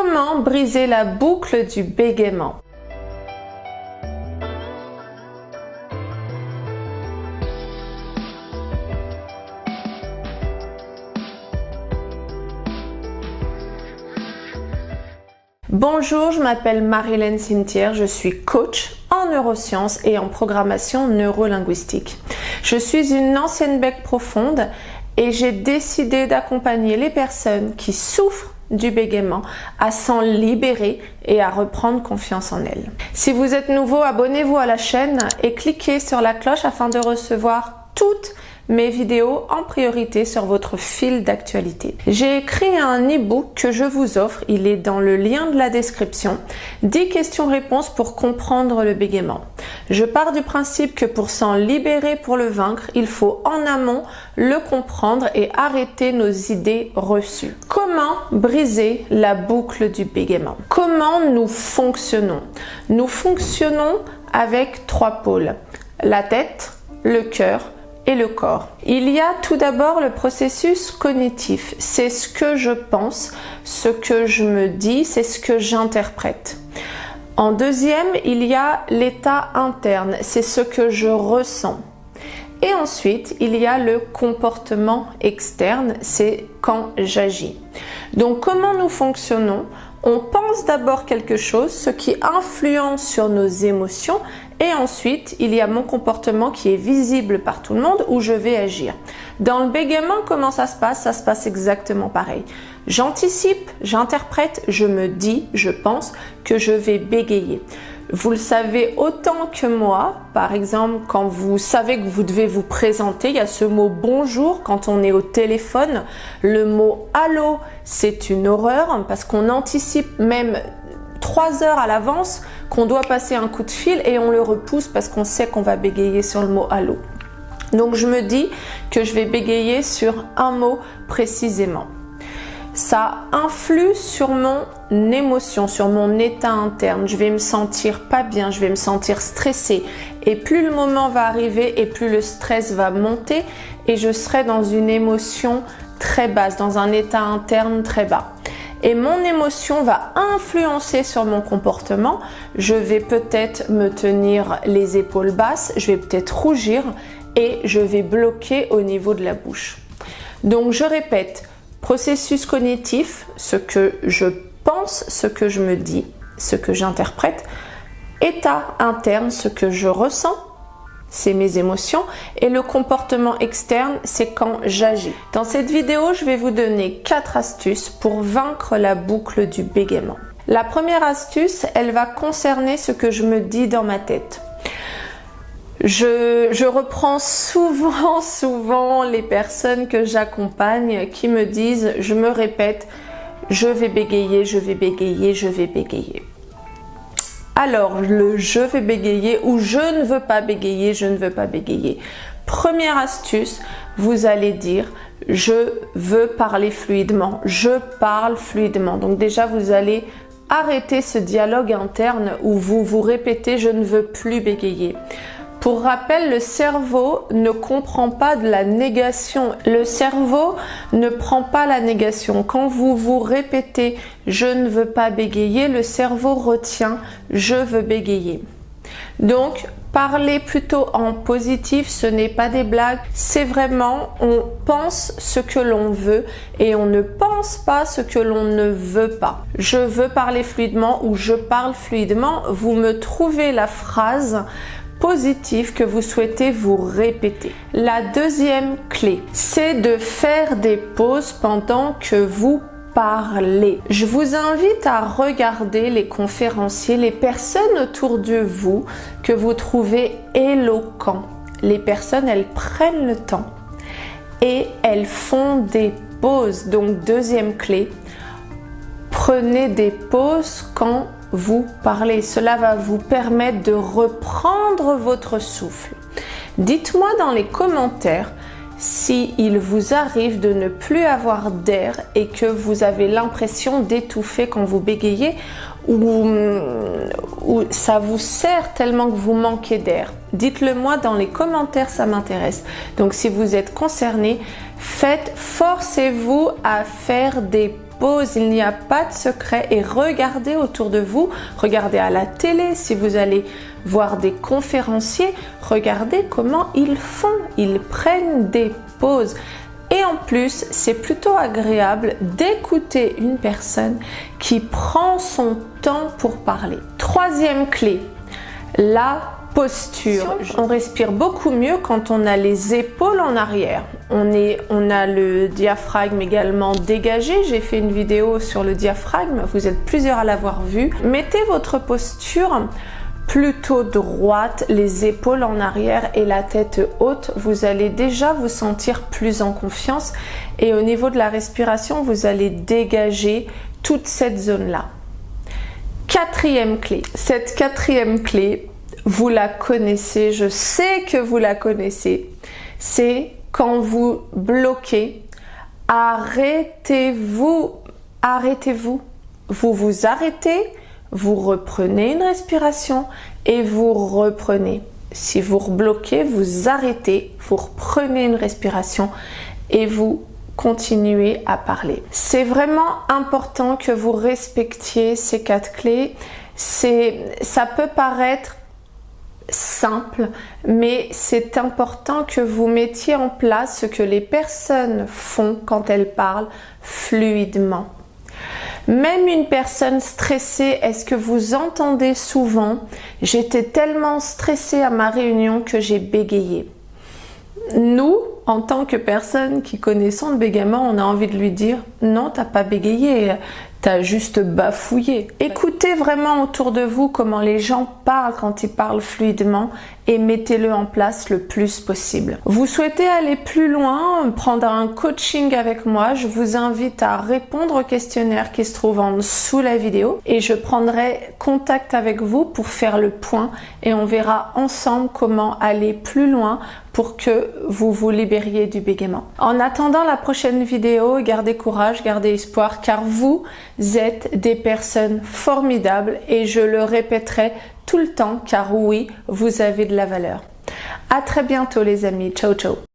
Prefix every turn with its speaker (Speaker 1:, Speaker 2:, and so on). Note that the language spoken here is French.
Speaker 1: Comment briser la boucle du bégaiement? Bonjour, je m'appelle Marie-Hélène Cimetière, je suis coach en neurosciences et en programmation neurolinguistique. Je suis une ancienne bec profonde et j'ai décidé d'accompagner les personnes qui souffrent du bégaiement à s'en libérer et à reprendre confiance en elles. Si vous êtes nouveau, abonnez-vous à la chaîne et cliquez sur la cloche afin de recevoir toutes mes vidéos en priorité sur votre fil d'actualité. J'ai écrit un e-book que je vous offre, il est dans le lien de la description, 10 questions-réponses pour comprendre le bégaiement. Je pars du principe que pour s'en libérer, pour le vaincre, il faut en amont le comprendre et arrêter nos idées reçues. Comment briser la boucle du bégaiement? Comment nous fonctionnons? Nous fonctionnons avec 3 pôles, la tête, le cœur et le corps. Il y a tout d'abord le processus cognitif. C'est ce que je pense, ce que je me dis, c'est ce que j'interprète. En deuxième, il y a l'état interne, c'est ce que je ressens. Et ensuite, il y a le comportement externe, c'est quand j'agis. Donc, comment nous fonctionnons? On pense d'abord quelque chose, ce qui influence sur nos émotions, et ensuite, il y a mon comportement qui est visible par tout le monde où je vais agir. Dans le bégaiement, comment ça se passe? Ça se passe exactement pareil. J'anticipe, j'interprète, je me dis, je pense que je vais bégayer. Vous le savez autant que moi, par exemple, quand vous savez que vous devez vous présenter, il y a ce mot bonjour quand on est au téléphone. Le mot allô, c'est une horreur parce qu'on anticipe même 3 heures à l'avance qu'on doit passer un coup de fil et on le repousse parce qu'on sait qu'on va bégayer sur le mot allô. Donc je me dis que je vais bégayer sur un mot précisément. Ça influe sur mon émotion, sur mon état interne. Je vais me sentir pas bien, je vais me sentir stressée. Et plus le moment va arriver et plus le stress va monter et je serai dans une émotion très basse, dans un état interne très bas. Et mon émotion va influencer sur mon comportement. Je vais peut-être me tenir les épaules basses, je vais peut-être rougir et je vais bloquer au niveau de la bouche. Donc je répète, processus cognitif, ce que je pense, ce que je me dis, ce que j'interprète. État interne, ce que je ressens, c'est mes émotions. Et le comportement externe, c'est quand j'agis. Dans cette vidéo, je vais vous donner 4 astuces pour vaincre la boucle du bégaiement. La première astuce, elle va concerner ce que je me dis dans ma tête. Je reprends souvent les personnes que j'accompagne qui me disent, je me répète, je vais bégayer, je vais bégayer, je vais bégayer. Alors, le je vais bégayer ou je ne veux pas bégayer, je ne veux pas bégayer. Première astuce, vous allez dire, je veux parler fluidement, je parle fluidement. Donc déjà, vous allez arrêter ce dialogue interne où vous vous répétez, je ne veux plus bégayer. Pour rappel, le cerveau ne comprend pas de la négation. Le cerveau ne prend pas la négation. Quand vous vous répétez « je ne veux pas bégayer », le cerveau retient « je veux bégayer ». Donc, parler plutôt en positif, ce n'est pas des blagues. C'est vraiment, on pense ce que l'on veut et on ne pense pas ce que l'on ne veut pas. Je veux parler fluidement ou je parle fluidement. Vous me trouvez la phrase positif que vous souhaitez vous répéter. La deuxième clé, c'est de faire des pauses pendant que vous parlez. Je vous invite à regarder les conférenciers, les personnes autour de vous que vous trouvez éloquents. Les personnes, elles prennent le temps et elles font des pauses. Donc, deuxième clé, prenez des pauses quand vous parlez. Cela va vous permettre de reprendre votre souffle. Dites-moi dans les commentaires si il vous arrive de ne plus avoir d'air et que vous avez l'impression d'étouffer quand vous bégayez ou ça vous sert tellement que vous manquez d'air. Dites-le moi dans les commentaires, ça m'intéresse. Donc si vous êtes concerné, forcez-vous à faire des pauses, il n'y a pas de secret et regardez autour de vous, regardez à la télé, si vous allez voir des conférenciers, regardez comment ils font, ils prennent des pauses. Et en plus, c'est plutôt agréable d'écouter une personne qui prend son temps pour parler. Troisième clé, la posture. On respire beaucoup mieux quand on a les épaules en arrière. On a le diaphragme également dégagé. J'ai fait une vidéo sur le diaphragme, vous êtes plusieurs à l'avoir vu. Mettez votre posture plutôt droite, les épaules en arrière et la tête haute. Vous allez déjà vous sentir plus en confiance et au niveau de la respiration, vous allez dégager toute cette zone-là. Quatrième clé. Cette quatrième clé, vous la connaissez, je sais que vous la connaissez. C'est quand vous bloquez, arrêtez-vous. Vous vous arrêtez, vous reprenez une respiration et vous reprenez. Si vous rebloquez, vous arrêtez, vous reprenez une respiration et vous continuez à parler. C'est vraiment important que vous respectiez ces 4 clés. Ça peut paraître simple, mais c'est important que vous mettiez en place ce que les personnes font quand elles parlent fluidement. Même une personne stressée, est-ce que vous entendez souvent « J'étais tellement stressée à ma réunion que j'ai bégayé ». Nous, en tant que personne qui connaissons le bégaiement, on a envie de lui dire « Non, t'as pas bégayé, t'as juste bafouillé ». Écoutez vraiment autour de vous comment les gens parlent quand ils parlent fluidement et mettez-le en place le plus possible. Vous souhaitez aller plus loin, prendre un coaching avec moi, je vous invite à répondre au questionnaire qui se trouve en dessous la vidéo et je prendrai contact avec vous pour faire le point et on verra ensemble comment aller plus loin pour que vous vous libériez du bégaiement. En attendant la prochaine vidéo, gardez courage, gardez espoir car vous êtes des personnes formidables et je le répéterai tout le temps car oui, vous avez de la valeur. À très bientôt les amis. Ciao ciao.